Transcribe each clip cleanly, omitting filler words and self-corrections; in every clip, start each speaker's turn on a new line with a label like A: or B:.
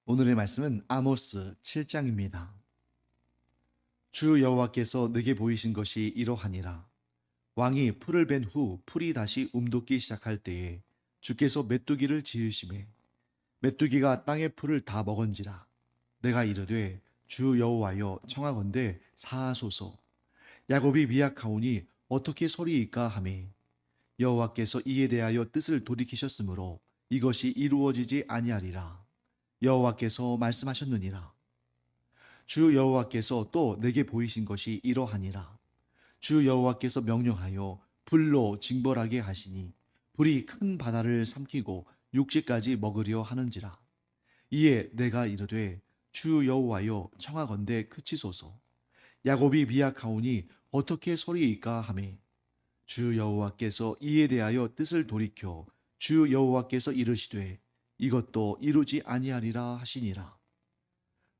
A: 오늘의 말씀은 아모스 7장입니다. 주 여호와께서 내게 보이신 것이 이러하니라. 왕이 풀을 벤 후 풀이 다시 움돋기 시작할 때에 주께서 메뚜기를 지으심에 메뚜기가 땅의 풀을 다 먹은지라. 내가 이르되 주 여호와여 청하건대 사하소서. 야곱이 미약하오니 어떻게 소리이까 하매 여호와께서 이에 대하여 뜻을 돌이키셨으므로 이것이 이루어지지 아니하리라. 여호와께서 말씀하셨느니라. 주 여호와께서 또 내게 보이신 것이 이러하니라. 주 여호와께서 명령하여 불로 징벌하게 하시니 불이 큰 바다를 삼키고 육지까지 먹으려 하는지라. 이에 내가 이르되 주 여호와여 청하건대 그치소서. 야곱이 미약하오니 어떻게 소리이까 하매 주 여호와께서 이에 대하여 뜻을 돌이켜 주 여호와께서 이르시되 이것도 이루지 아니하리라 하시니라.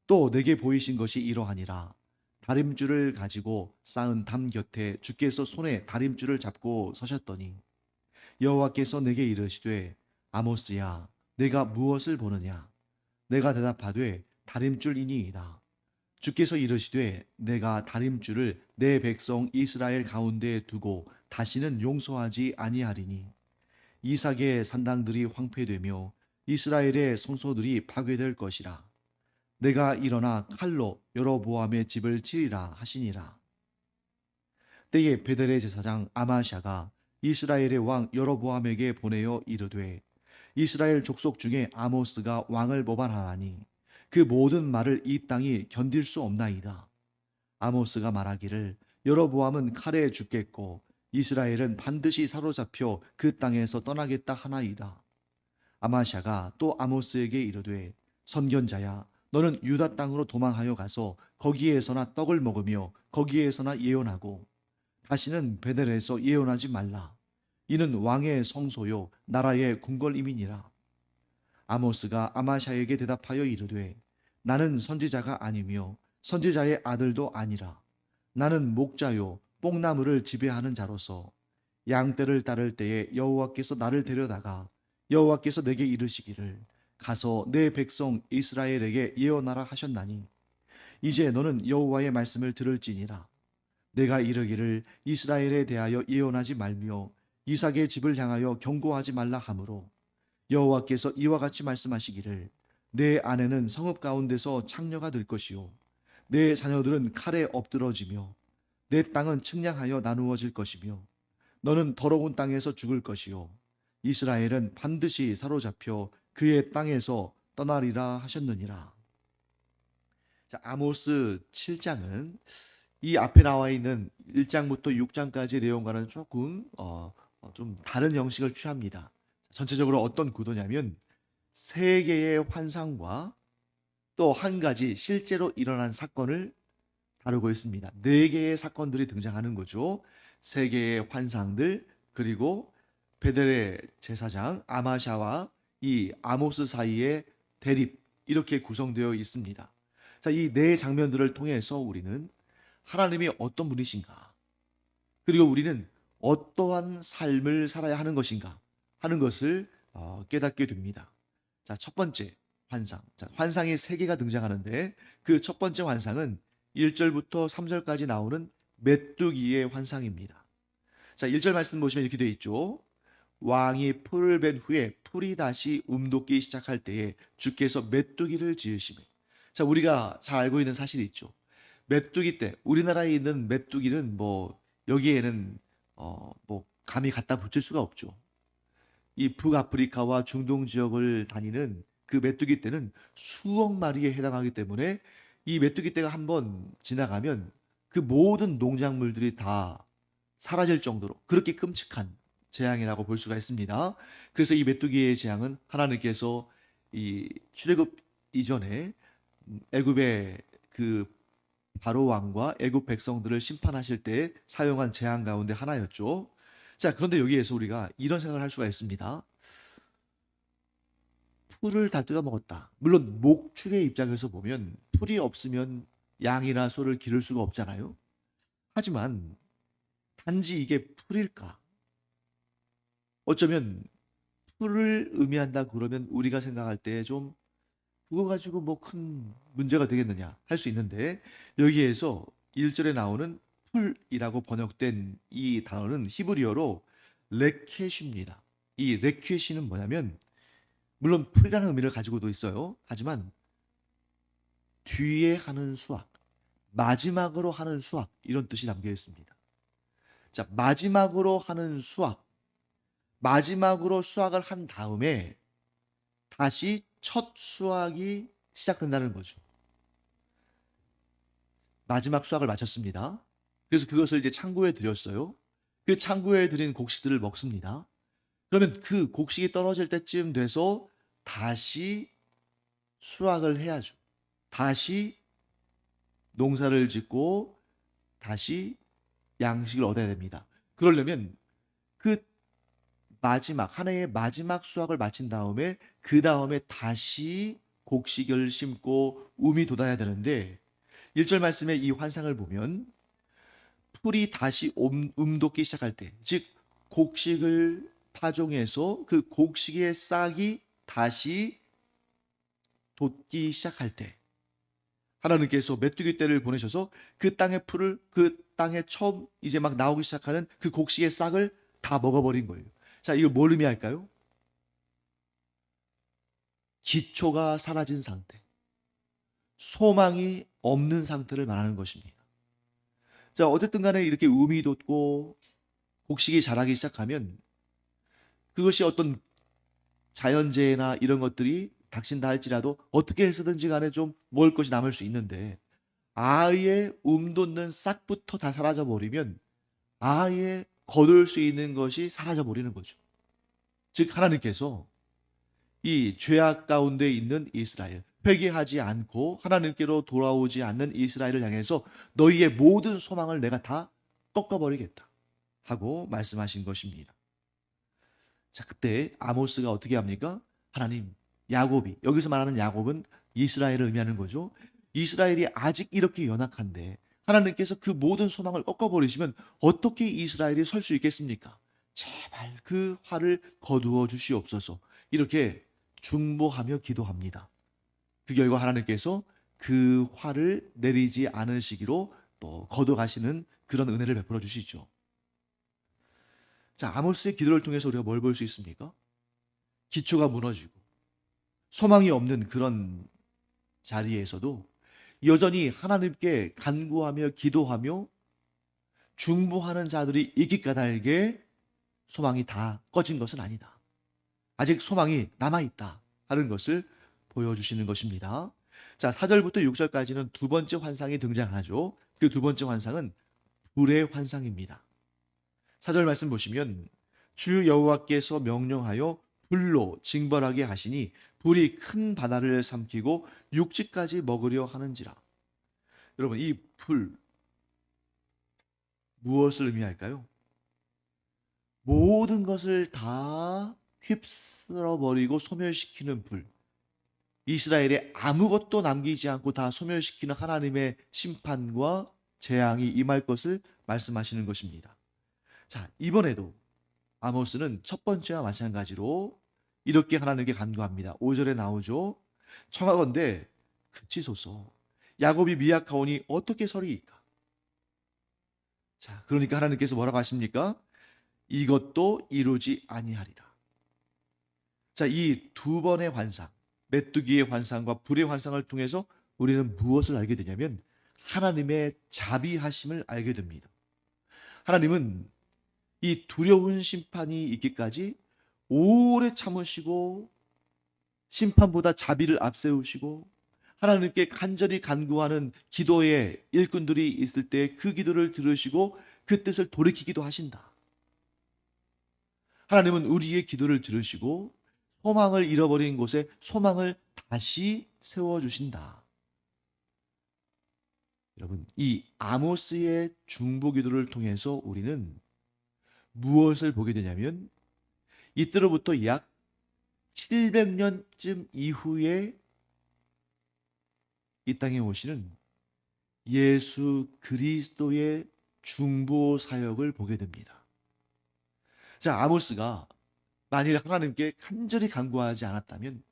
A: 또 내게 보이신 것이 이러하니라. 다림줄을 가지고 쌓은 담 곁에 주께서 손에 다림줄을 잡고 서셨더니 여호와께서 내게 이르시되 아모스야 내가 무엇을 보느냐. 내가 대답하되 다림줄이니이다. 주께서 이르시되 내가 다림줄을 내 백성 이스라엘 가운데에 두고 다시는 용서하지 아니하리니 이삭의 산당들이 황폐되며 이스라엘의 성소들이 파괴될 것이라. 내가 일어나 칼로 여로보암의 집을 치리라 하시니라. 때에 베델의 제사장 아마샤가 이스라엘의 왕 여로보암에게 보내어 이르되 이스라엘 족속 중에 아모스가 왕을 모반하나니 그 모든 말을 이 땅이 견딜 수 없나이다. 아모스가 말하기를 여로보암은 칼에 죽겠고 이스라엘은 반드시 사로잡혀 그 땅에서 떠나겠다 하나이다. 아마샤가 또 아모스에게 이르되 선견자야 너는 유다 땅으로 도망하여 가서 거기에서나 떡을 먹으며 거기에서나 예언하고 다시는 베델에서 예언하지 말라. 이는 왕의 성소요 나라의 궁궐임이니라. 아모스가 아마샤에게 대답하여 이르되 나는 선지자가 아니며 선지자의 아들도 아니라 나는 목자요 뽕나무를 지배하는 자로서 양떼를 따를 때에 여호와께서 나를 데려다가 여호와께서 내게 이르시기를 가서 내 백성 이스라엘에게 예언하라 하셨나니 이제 너는 여호와의 말씀을 들을지니라. 내가 이르기를 이스라엘에 대하여 예언하지 말며 이삭의 집을 향하여 경고하지 말라 하므로 여호와께서 이와 같이 말씀하시기를 내 아내는 성읍 가운데서 창녀가 될 것이요 내 자녀들은 칼에 엎드러지며 내 땅은 측량하여 나누어질 것이며 너는 더러운 땅에서 죽을 것이요 이스라엘은 반드시 사로잡혀 그의 땅에서 떠나리라 하셨느니라. 자, 아모스 7장은 이 앞에 나와 있는 1장부터 6장까지의 내용과는 조금 좀 다른 형식을 취합니다. 전체적으로 어떤 구도냐면 세 개의 환상과 또 한 가지 실제로 일어난 사건을 다루고 있습니다. 네 개의 사건들이 등장하는 거죠. 세 개의 환상들 그리고 베델의 제사장 아마샤와 이 아모스 사이의 대립 이렇게 구성되어 있습니다. 자, 이 네 장면들을 통해서 우리는 하나님이 어떤 분이신가 그리고 우리는 어떠한 삶을 살아야 하는 것인가 하는 것을 깨닫게 됩니다. 자, 첫 번째 환상. 자, 환상이 세 개가 등장하는데 그 첫 번째 환상은 1절부터 3절까지 나오는 메뚜기의 환상입니다. 자, 1절 말씀 보시면 이렇게 되어 있죠. 왕이 풀을 벤 후에 풀이 다시 움돋기 시작할 때에 주께서 메뚜기를 지으시며. 자, 우리가 잘 알고 있는 사실이 있죠. 메뚜기 때 우리나라에 있는 메뚜기는 뭐 여기에는 뭐 감히 갖다 붙일 수가 없죠. 이 북아프리카와 중동 지역을 다니는 그 메뚜기 떼는 수억 마리에 해당하기 때문에 이 메뚜기 떼가 한번 지나가면 그 모든 농작물들이 다 사라질 정도로 그렇게 끔찍한 재앙이라고 볼 수가 있습니다. 그래서 이 메뚜기의 재앙은 하나님께서 이 출애굽 이전에 애굽의 그 바로 왕과 애굽 백성들을 심판하실 때 사용한 재앙 가운데 하나였죠. 자, 그런데 여기에서 우리가 이런 생각을 할 수가 있습니다. 풀을 다 뜯어먹었다. 물론 목축의 입장에서 보면 풀이 없으면 양이나 소를 기를 수가 없잖아요. 하지만 단지 이게 풀일까? 어쩌면 풀을 의미한다 그러면 우리가 생각할 때 좀 그거 가지고 뭐 큰 문제가 되겠느냐 할 수 있는데, 여기에서 1절에 나오는 풀이라고 번역된 이 단어는 히브리어로 레켓입니다. 이 레켓이는 뭐냐면, 물론 풀이라는 의미를 가지고도 있어요. 하지만 뒤에 하는 수확, 마지막으로 하는 수확, 이런 뜻이 담겨 있습니다. 자, 마지막으로 하는 수확, 마지막으로 수확을 한 다음에 다시 첫 수확이 시작된다는 거죠. 마지막 수확을 마쳤습니다. 그래서 그것을 이제 창고에 들였어요. 그 창고에 들인 곡식들을 먹습니다. 그러면 그 곡식이 떨어질 때쯤 돼서 다시 수확을 해야죠. 다시 농사를 짓고 다시 양식을 얻어야 됩니다. 그러려면 그 마지막 한 해의 마지막 수확을 마친 다음에 그 다음에 다시 곡식을 심고 움이 돋아야 되는데, 1절 말씀의 이 환상을 보면 풀이 다시 돋기 시작할 때, 즉 곡식을 파종해서 그 곡식의 싹이 다시 돋기 시작할 때 하나님께서 메뚜기 떼를 보내셔서 그 땅의 풀을, 그 땅에 처음 이제 막 나오기 시작하는 그 곡식의 싹을 다 먹어버린 거예요. 자, 이거 뭘 의미할까요? 기초가 사라진 상태, 소망이 없는 상태를 말하는 것입니다. 자, 어쨌든 간에 이렇게 음이 돋고 곡식이 자라기 시작하면 그것이 어떤 자연재해나 이런 것들이 닥친다 할지라도 어떻게 해서든지 간에 좀 먹을 것이 남을 수 있는데, 아예 돋는 싹부터 다 사라져 버리면 아예 거둘 수 있는 것이 사라져 버리는 거죠. 즉 하나님께서 이 죄악 가운데 있는 이스라엘, 회개하지 않고 하나님께로 돌아오지 않는 이스라엘을 향해서 너희의 모든 소망을 내가 다 꺾어버리겠다 하고 말씀하신 것입니다. 자, 그때 아모스가 어떻게 합니까? 하나님, 야곱이, 여기서 말하는 야곱은 이스라엘을 의미하는 거죠. 이스라엘이 아직 이렇게 연약한데 하나님께서 그 모든 소망을 꺾어버리시면 어떻게 이스라엘이 설 수 있겠습니까? 제발 그 화를 거두어 주시옵소서. 이렇게 중보하며 기도합니다. 그 결과 하나님께서 그 화를 내리지 않으시기로 또 거둬가시는 그런 은혜를 베풀어 주시죠. 자, 아모스의 기도를 통해서 우리가 뭘 볼 수 있습니까? 기초가 무너지고 소망이 없는 그런 자리에서도 여전히 하나님께 간구하며 기도하며 중보하는 자들이 있기 까닭에 소망이 다 꺼진 것은 아니다. 아직 소망이 남아있다 하는 것을 보여주시는 것입니다. 자, 4절부터 6절까지는 두 번째 환상이 등장하죠. 그 두 번째 환상은 불의 환상입니다. 4절 말씀 보시면 주 여호와께서 명령하여 불로 징벌하게 하시니 불이 큰 바다를 삼키고 육지까지 먹으려 하는지라. 여러분, 이 불 무엇을 의미할까요? 모든 것을 다 휩쓸어 버리고 소멸시키는 불. 이스라엘에 아무것도 남기지 않고 다 소멸시키는 하나님의 심판과 재앙이 임할 것을 말씀하시는 것입니다. 자, 이번에도 아모스는 첫 번째와 마찬가지로 이렇게 하나님께 간구합니다. 5절에 나오죠. 청하건대 그치소서. 야곱이 미약하오니 어떻게 서리이까? 자, 그러니까 하나님께서 뭐라고 하십니까? 이것도 이루지 아니하리라. 자, 이 두 번의 환상, 메뚜기의 환상과 불의 환상을 통해서 우리는 무엇을 알게 되냐면 하나님의 자비하심을 알게 됩니다. 하나님은 이 두려운 심판이 있기까지 오래 참으시고 심판보다 자비를 앞세우시고 하나님께 간절히 간구하는 기도의 일꾼들이 있을 때 그 기도를 들으시고 그 뜻을 돌이키기도 하신다. 하나님은 우리의 기도를 들으시고 소망을 잃어버린 곳에 소망을 다시 세워주신다. 여러분, 이 아모스의 중보 기도를 통해서 우리는 무엇을 보게 되냐면 이때로부터 약 700년쯤 이후에 이 땅에 오시는 예수 그리스도의 중보 사역을 보게 됩니다. 자, 아모스가 만일 하나님께 간절히 간구하지 않았다면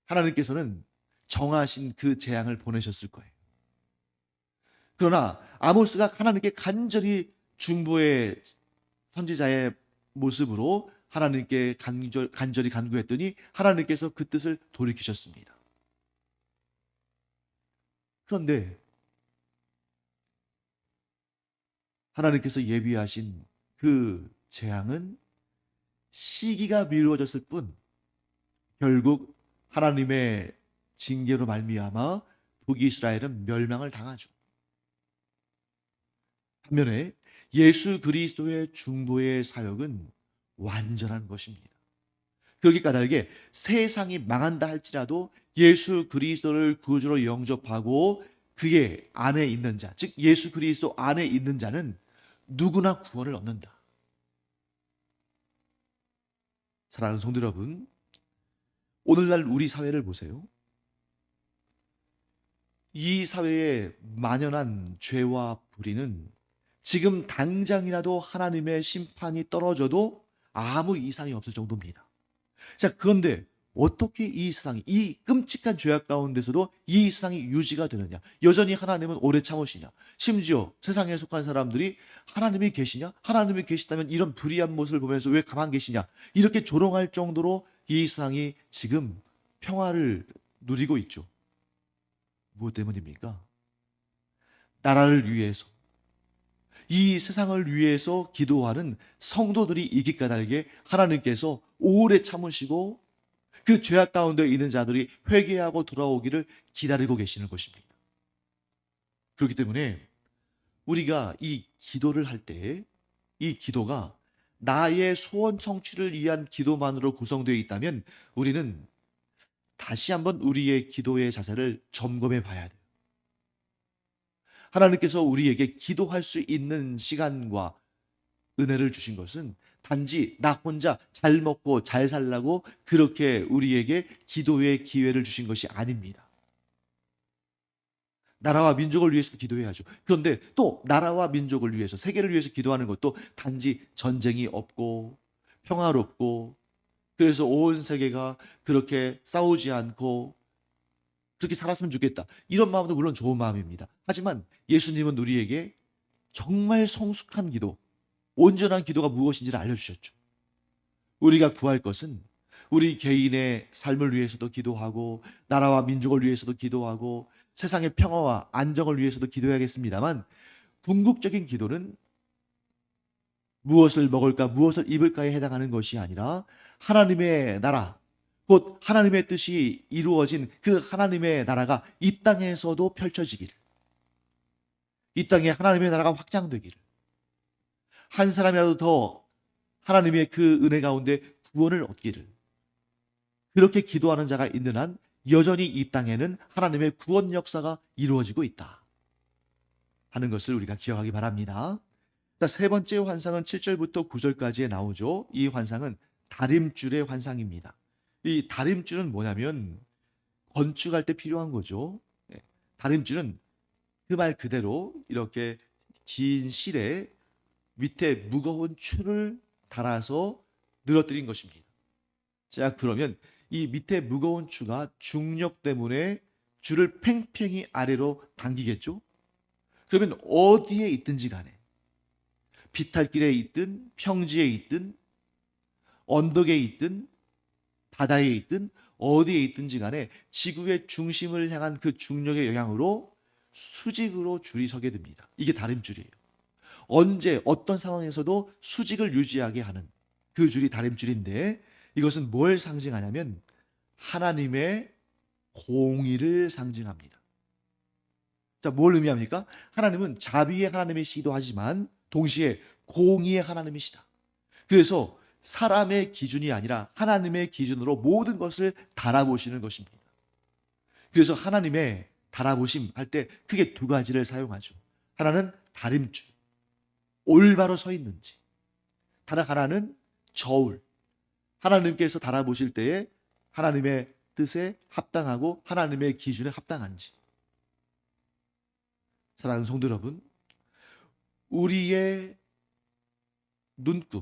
A: 하나님께서는 정하신 그 재앙을 보내셨을 거예요. 그러나 아모스가 하나님께 간절히 중보의 선지자의 모습으로 하나님께 간절히 간구했더니 하나님께서 그 뜻을 돌이키셨습니다. 그런데 하나님께서 예비하신 그 재앙은 시기가 미루어졌을 뿐 결국 하나님의 징계로 말미암아 북이스라엘은 멸망을 당하죠. 반면에 예수 그리스도의 중보의 사역은 완전한 것입니다. 그렇게 까닭에 세상이 망한다 할지라도 예수 그리스도를 구주로 영접하고 그의 안에 있는 자, 즉 예수 그리스도 안에 있는 자는 누구나 구원을 얻는다. 사랑하는 성도 여러분, 오늘날 우리 사회를 보세요. 이 사회에 만연한 죄와 불의는 지금 당장이라도 하나님의 심판이 떨어져도 아무 이상이 없을 정도입니다. 자, 그런데 어떻게 이 세상이, 이 끔찍한 죄악 가운데서도 이 세상이 유지가 되느냐? 여전히 하나님은 오래 참으시냐? 심지어 세상에 속한 사람들이 하나님이 계시냐? 하나님이 계시다면 이런 불의한 모습을 보면서 왜 가만 계시냐? 이렇게 조롱할 정도로 이 세상이 지금 평화를 누리고 있죠. 무엇 때문입니까? 나라를 위해서, 이 세상을 위해서 기도하는 성도들이 있기 까닭에 하나님께서 오래 참으시고 그 죄악 가운데 있는 자들이 회개하고 돌아오기를 기다리고 계시는 것입니다. 그렇기 때문에 우리가 이 기도를 할 때 이 기도가 나의 소원 성취를 위한 기도만으로 구성되어 있다면 우리는 다시 한번 우리의 기도의 자세를 점검해 봐야 돼요. 하나님께서 우리에게 기도할 수 있는 시간과 은혜를 주신 것은 단지 나 혼자 잘 먹고 잘 살라고 그렇게 우리에게 기도의 기회를 주신 것이 아닙니다. 나라와 민족을 위해서도 기도해야죠. 그런데 또 나라와 민족을 위해서, 세계를 위해서 기도하는 것도 단지 전쟁이 없고 평화롭고 그래서 온 세계가 그렇게 싸우지 않고 그렇게 살았으면 좋겠다. 이런 마음도 물론 좋은 마음입니다. 하지만 예수님은 우리에게 정말 성숙한 기도, 온전한 기도가 무엇인지를 알려주셨죠. 우리가 구할 것은 우리 개인의 삶을 위해서도 기도하고 나라와 민족을 위해서도 기도하고 세상의 평화와 안정을 위해서도 기도해야겠습니다만 궁극적인 기도는 무엇을 먹을까, 무엇을 입을까에 해당하는 것이 아니라 하나님의 나라, 곧 하나님의 뜻이 이루어진 그 하나님의 나라가 이 땅에서도 펼쳐지기를, 이 땅에 하나님의 나라가 확장되기를, 한 사람이라도 더 하나님의 그 은혜 가운데 구원을 얻기를, 그렇게 기도하는 자가 있는 한 여전히 이 땅에는 하나님의 구원 역사가 이루어지고 있다 하는 것을 우리가 기억하기 바랍니다. 자, 세 번째 환상은 7절부터 9절까지에 나오죠. 이 환상은 다림줄의 환상입니다. 이 다림줄은 뭐냐면 건축할 때 필요한 거죠. 다림줄은 그 말 그대로 이렇게 긴 실에 밑에 무거운 줄을 달아서 늘어뜨린 것입니다. 자, 그러면 이 밑에 무거운 추가 중력 때문에 줄을 팽팽히 아래로 당기겠죠? 그러면 어디에 있든지 간에 비탈길에 있든 평지에 있든 언덕에 있든 바다에 있든 어디에 있든지 간에 지구의 중심을 향한 그 중력의 영향으로 수직으로 줄이 서게 됩니다. 이게 다림줄이에요. 언제 어떤 상황에서도 수직을 유지하게 하는 그 줄이 다림줄인데 이것은 뭘 상징하냐면 하나님의 공의를 상징합니다. 자, 뭘 의미합니까? 하나님은 자비의 하나님이시기도 하지만 동시에 공의의 하나님이시다. 그래서 사람의 기준이 아니라 하나님의 기준으로 모든 것을 달아보시는 것입니다. 그래서 하나님의 달아보심 할 때 크게 두 가지를 사용하죠. 하나는 다림줄, 올바로 서 있는지. 다른 하나는 저울, 하나님께서 달아보실 때에 하나님의 뜻에 합당하고 하나님의 기준에 합당한지. 사랑하는 성도 여러분, 우리의 눈금,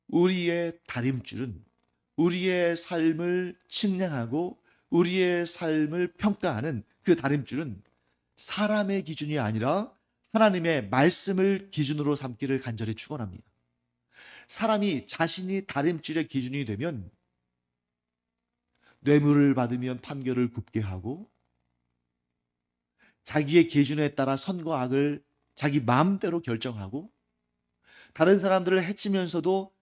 A: 우리의 다림줄은 우리의 삶을 측량하고 우리의 삶을 평가하는 그 다림줄은 사람의 기준이 아니라 하나님의 말씀을 기준으로 삼기를 간절히 축원합니다. 사람이 자신이 다림줄의 기준이 되면 뇌물을 받으면 판결을 굽게 하고 자기의 기준에 따라 선과 악을 자기 마음대로 결정하고 다른 사람들을 해치면서도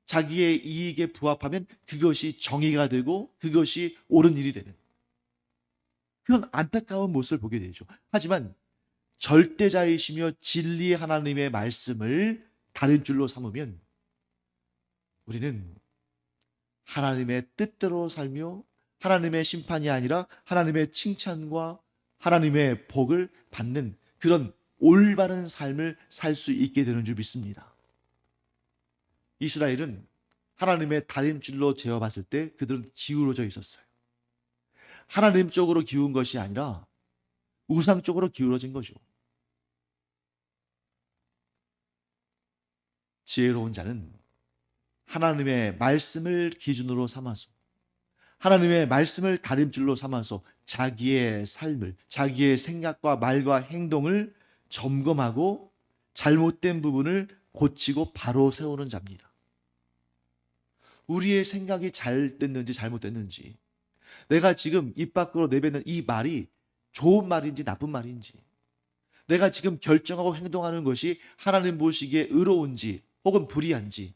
A: 자기의 이익에 부합하면 그것이 정의가 되고 그것이 옳은 일이 되는 그런 안타까운 모습을 보게 되죠. 하지만 절대자이시며 진리의 하나님의 말씀을 다른 줄로 삼으면 우리는 하나님의 뜻대로 살며 하나님의 심판이 아니라 하나님의 칭찬과 하나님의 복을 받는 그런 올바른 삶을 살 수 있게 되는 줄 믿습니다. 이스라엘은 하나님의 다림줄로 재어봤을 때 그들은 기울어져 있었어요. 하나님 쪽으로 기운 것이 아니라 우상 쪽으로 기울어진 거죠. 지혜로운 자는 하나님의 말씀을 기준으로 삼아서 하나님의 말씀을 다림줄로 삼아서 자기의 삶을, 자기의 생각과 말과 행동을 점검하고 잘못된 부분을 고치고 바로 세우는 자입니다. 우리의 생각이 잘 됐는지 잘못됐는지, 내가 지금 입 밖으로 내뱉는 이 말이 좋은 말인지 나쁜 말인지, 내가 지금 결정하고 행동하는 것이 하나님 보시기에 의로운지 혹은 불의한지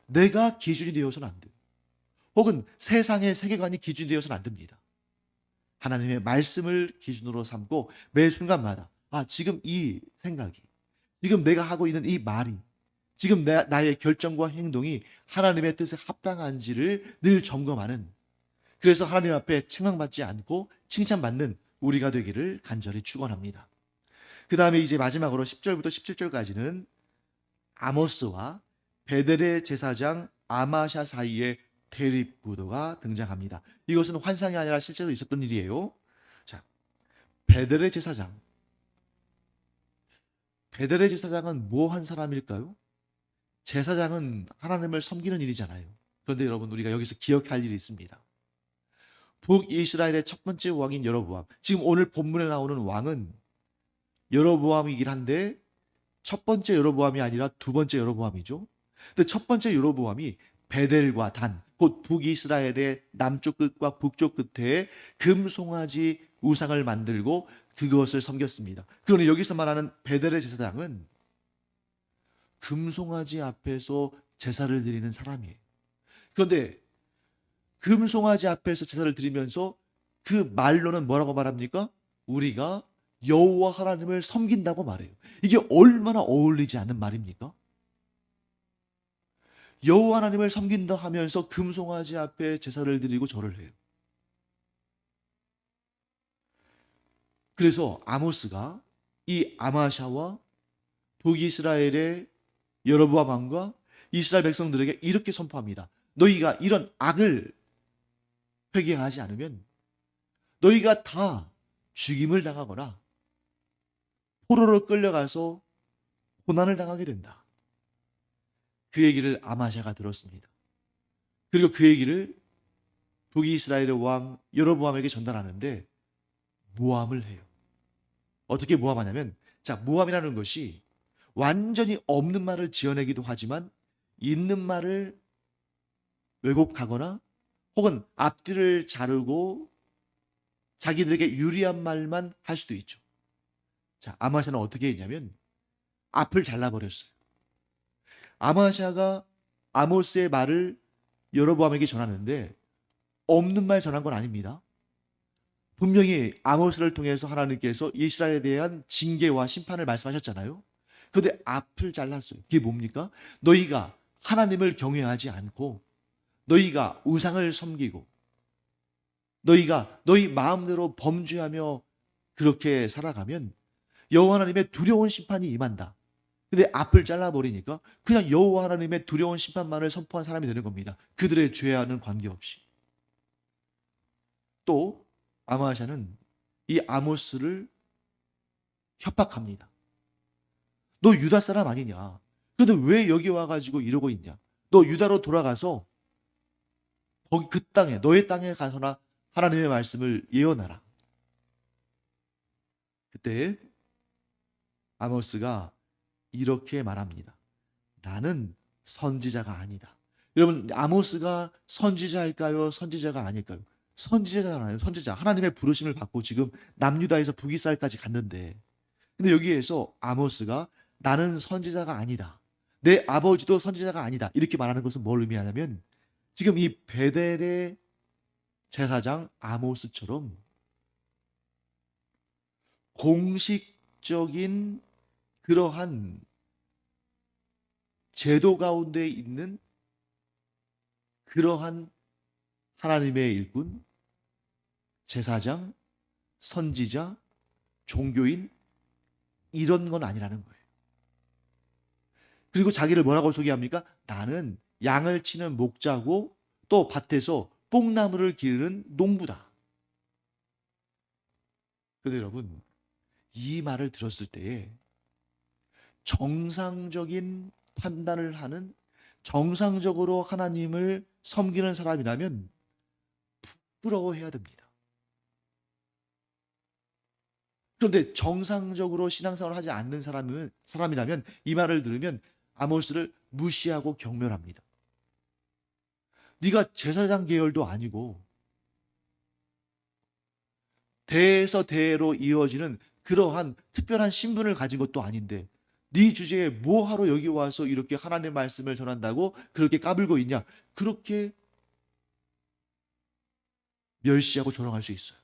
A: 내가 기준이 되어서는 안 돼요. 혹은 세상의 세계관이 기준이 되어서는 안 됩니다. 하나님의 말씀을 기준으로 삼고 매 순간마다 지금 이 생각이, 지금 내가 하고 있는 이 말이, 지금 나의 결정과 행동이 하나님의 뜻에 합당한지를 늘 점검하는, 그래서 하나님 앞에 책망받지 않고 칭찬받는 우리가 되기를 간절히 축원합니다. 그 다음에 이제 마지막으로 10절부터 17절까지는 아모스와 베델의 제사장 아마샤 사이에 대립 구도가 등장합니다. 이것은 환상이 아니라 실제로 있었던 일이에요. 자, 베델의 제사장. 베델의 제사장은 뭐 한 사람일까요? 제사장은 하나님을 섬기는 일이잖아요. 그런데 여러분, 우리가 여기서 기억할 일이 있습니다. 북이스라엘의 첫 번째 왕인 여로보암. 지금 오늘 본문에 나오는 왕은 여로보암이긴 한데 첫 번째 여로보암이 아니라 두 번째 여로보암이죠. 근데 첫 번째 여로보암이 베델과 단, 곧 북이스라엘의 남쪽 끝과 북쪽 끝에 금송아지 우상을 만들고 그것을 섬겼습니다. 그러니 여기서 말하는 베델의 제사장은 금송아지 앞에서 제사를 드리는 사람이에요. 그런데 금송아지 앞에서 제사를 드리면서 그 말로는 뭐라고 말합니까? 우리가 여호와 하나님을 섬긴다고 말해요. 이게 얼마나 어울리지 않는 말입니까? 여호와 하나님을 섬긴다 하면서 금송아지 앞에 제사를 드리고 절을 해요. 그래서 아모스가 이 아마샤와 북이스라엘의 여로보암 왕과 이스라엘 백성들에게 이렇게 선포합니다. 너희가 이런 악을 회개하지 않으면 너희가 다 죽임을 당하거나 포로로 끌려가서 고난을 당하게 된다. 그 얘기를 아마샤가 들었습니다. 그리고 그 얘기를 북이스라엘의 왕 여로보암에게 전달하는데 모함을 해요. 어떻게 모함하냐면, 자, 모함이라는 것이 완전히 없는 말을 지어내기도 하지만 있는 말을 왜곡하거나 혹은 앞뒤를 자르고 자기들에게 유리한 말만 할 수도 있죠. 자, 아마샤는 어떻게 했냐면 앞을 잘라버렸어요. 아마샤가 아모스의 말을 여로보암에게 전하는데 없는 말 전한 건 아닙니다. 분명히 아모스를 통해서 하나님께서 이스라엘에 대한 징계와 심판을 말씀하셨잖아요. 그런데 앞을 잘랐어요. 그게 뭡니까? 너희가 하나님을 경외하지 않고 너희가 우상을 섬기고 너희가 너희 마음대로 범죄하며 그렇게 살아가면 여호와 하나님의 두려운 심판이 임한다. 근데 앞을 잘라버리니까 그냥 여호와 하나님의 두려운 심판만을 선포한 사람이 되는 겁니다. 그들의 죄와는 관계없이. 또 아마샤는 이 아모스를 협박합니다. 너 유다 사람 아니냐? 그런데 왜 여기 와가지고 이러고 있냐? 너 유다로 돌아가서 거기 그 땅에, 너의 땅에 가서나 하나님의 말씀을 예언하라. 그때 아모스가 이렇게 말합니다. 나는 선지자가 아니다. 여러분, 아모스가 선지자일까요? 선지자가 아닐까요? 선지자잖아요. 선지자. 하나님의 부르심을 받고 지금 남유다에서 북이스라엘까지 갔는데, 근데 여기에서 아모스가 나는 선지자가 아니다. 내 아버지도 선지자가 아니다. 이렇게 말하는 것은 뭘 의미하냐면, 지금 이 베델의 제사장 아모스처럼 공식적인 그러한 제도 가운데 있는 그러한 하나님의 일꾼, 제사장, 선지자, 종교인, 이런 건 아니라는 거예요. 그리고 자기를 뭐라고 소개합니까? 나는 양을 치는 목자고 또 밭에서 뽕나무를 기르는 농부다. 그런데 여러분, 이 말을 들었을 때에 정상적인 판단을 하는, 정상적으로 하나님을 섬기는 사람이라면 부러워해야 됩니다. 그런데 정상적으로 신앙생활을 하지 않는 사람이라면 이 말을 들으면 아모스를 무시하고 경멸합니다. 네가 제사장 계열도 아니고 대에서 대로 이어지는 그러한 특별한 신분을 가진 것도 아닌데 네 주제에 뭐하러 여기 와서 이렇게 하나님의 말씀을 전한다고 그렇게 까불고 있냐? 그렇게 멸시하고 조롱할 수 있어요.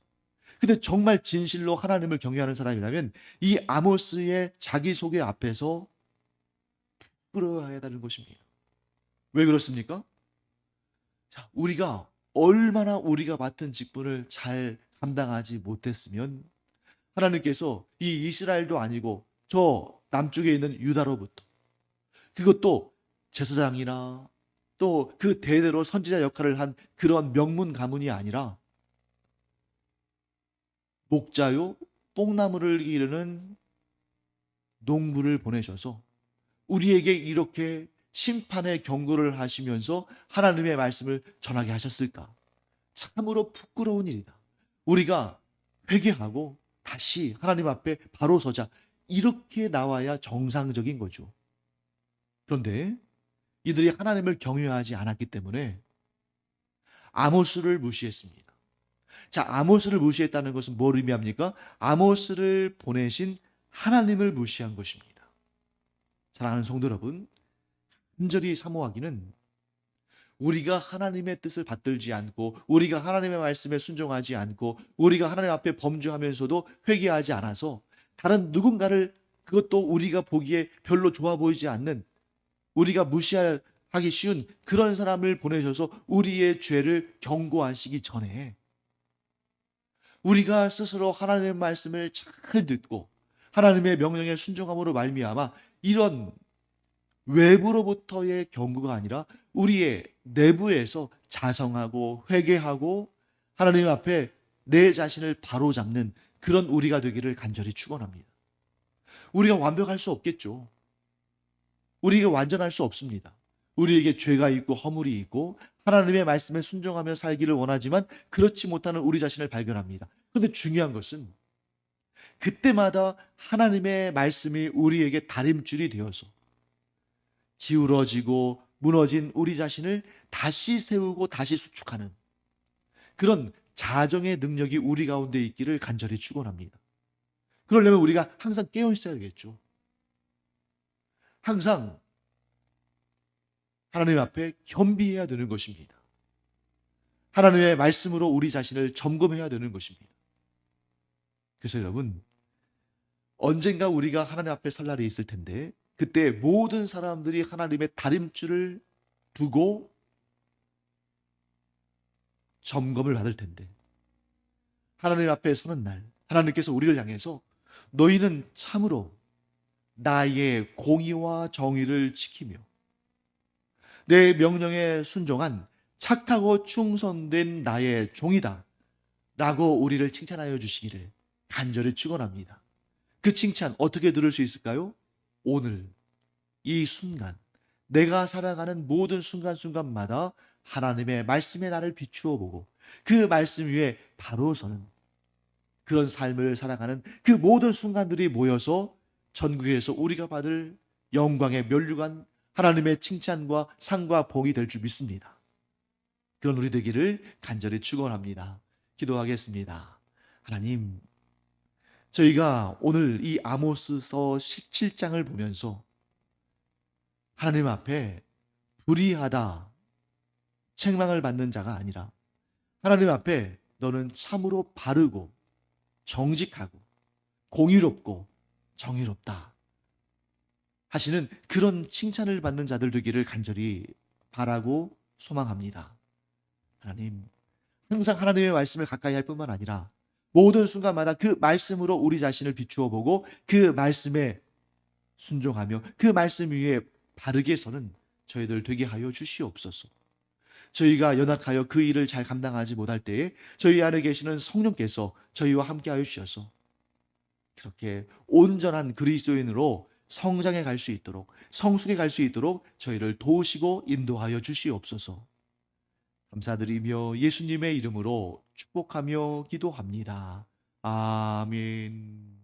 A: 근데 정말 진실로 하나님을 경외하는 사람이라면 이 아모스의 자기소개 앞에서 부끄러워해야 하는 것입니다. 왜 그렇습니까? 자, 얼마나 우리가 맡은 직분을 잘 감당하지 못했으면 하나님께서 이 이스라엘도 아니고 저 남쪽에 있는 유다로부터, 그것도 제사장이나 또 그 대대로 선지자 역할을 한 그런 명문 가문이 아니라 목자요 뽕나무를 기르는 농부를 보내셔서 우리에게 이렇게 심판의 경고를 하시면서 하나님의 말씀을 전하게 하셨을까? 참으로 부끄러운 일이다. 우리가 회개하고 다시 하나님 앞에 바로 서자. 이렇게 나와야 정상적인 거죠. 그런데 이들이 하나님을 경외하지 않았기 때문에 아모스를 무시했습니다. 자, 아모스를 무시했다는 것은 뭘 의미합니까? 아모스를 보내신 하나님을 무시한 것입니다. 사랑하는 성도 여러분, 간절히 사모하기는 우리가 하나님의 뜻을 받들지 않고 우리가 하나님의 말씀에 순종하지 않고 우리가 하나님 앞에 범죄하면서도 회개하지 않아서 다른 누군가를, 그것도 우리가 보기에 별로 좋아 보이지 않는, 우리가 무시하기 쉬운 그런 사람을 보내셔서 우리의 죄를 경고하시기 전에 우리가 스스로 하나님의 말씀을 잘 듣고 하나님의 명령에 순종함으로 말미암아 이런 외부로부터의 경고가 아니라 우리의 내부에서 자성하고 회개하고 하나님 앞에 내 자신을 바로잡는 그런 우리가 되기를 간절히 축원합니다. 우리가 완벽할 수 없겠죠. 우리가 완전할 수 없습니다. 우리에게 죄가 있고 허물이 있고 하나님의 말씀에 순종하며 살기를 원하지만 그렇지 못하는 우리 자신을 발견합니다. 그런데 중요한 것은 그때마다 하나님의 말씀이 우리에게 다림줄이 되어서 기울어지고 무너진 우리 자신을 다시 세우고 다시 수축하는 그런 자정의 능력이 우리 가운데 있기를 간절히 축원합니다. 그러려면 우리가 항상 깨어 있어야겠죠. 항상 하나님 앞에 겸비해야 되는 것입니다. 하나님의 말씀으로 우리 자신을 점검해야 되는 것입니다. 그래서 여러분, 언젠가 우리가 하나님 앞에 설 날이 있을 텐데 그때 모든 사람들이 하나님의 다림줄을 두고 점검을 받을 텐데 하나님 앞에 서는 날 하나님께서 우리를 향해서 너희는 참으로 나의 공의와 정의를 지키며 내 명령에 순종한 착하고 충성된 나의 종이다 라고 우리를 칭찬하여 주시기를 간절히 축원합니다. 그 칭찬 어떻게 들을 수 있을까요? 오늘 이 순간 내가 살아가는 모든 순간순간마다 하나님의 말씀에 나를 비추어 보고 그 말씀 위에 바로 서는 그런 삶을 살아가는 그 모든 순간들이 모여서 전국에서 우리가 받을 영광의 면류관 하나님의 칭찬과 상과 복이 될 줄 믿습니다. 그런 우리 되기를 간절히 축원합니다. 기도하겠습니다. 하나님, 저희가 오늘 이 아모스서 17장을 보면서 하나님 앞에 불의하다, 책망을 받는 자가 아니라 하나님 앞에 너는 참으로 바르고 정직하고 공의롭고 정의롭다 하시는 그런 칭찬을 받는 자들 되기를 간절히 바라고 소망합니다. 하나님, 항상 하나님의 말씀을 가까이 할 뿐만 아니라 모든 순간마다 그 말씀으로 우리 자신을 비추어 보고 그 말씀에 순종하며 그 말씀 위에 바르게 서는 저희들 되게 하여 주시옵소서. 저희가 연약하여 그 일을 잘 감당하지 못할 때에 저희 안에 계시는 성령께서 저희와 함께 하여 주셔서 그렇게 온전한 그리스도인으로 성장해 갈 수 있도록, 성숙해 갈 수 있도록 저희를 도우시고 인도하여 주시옵소서. 감사드리며 예수님의 이름으로 축복하며 기도합니다. 아멘.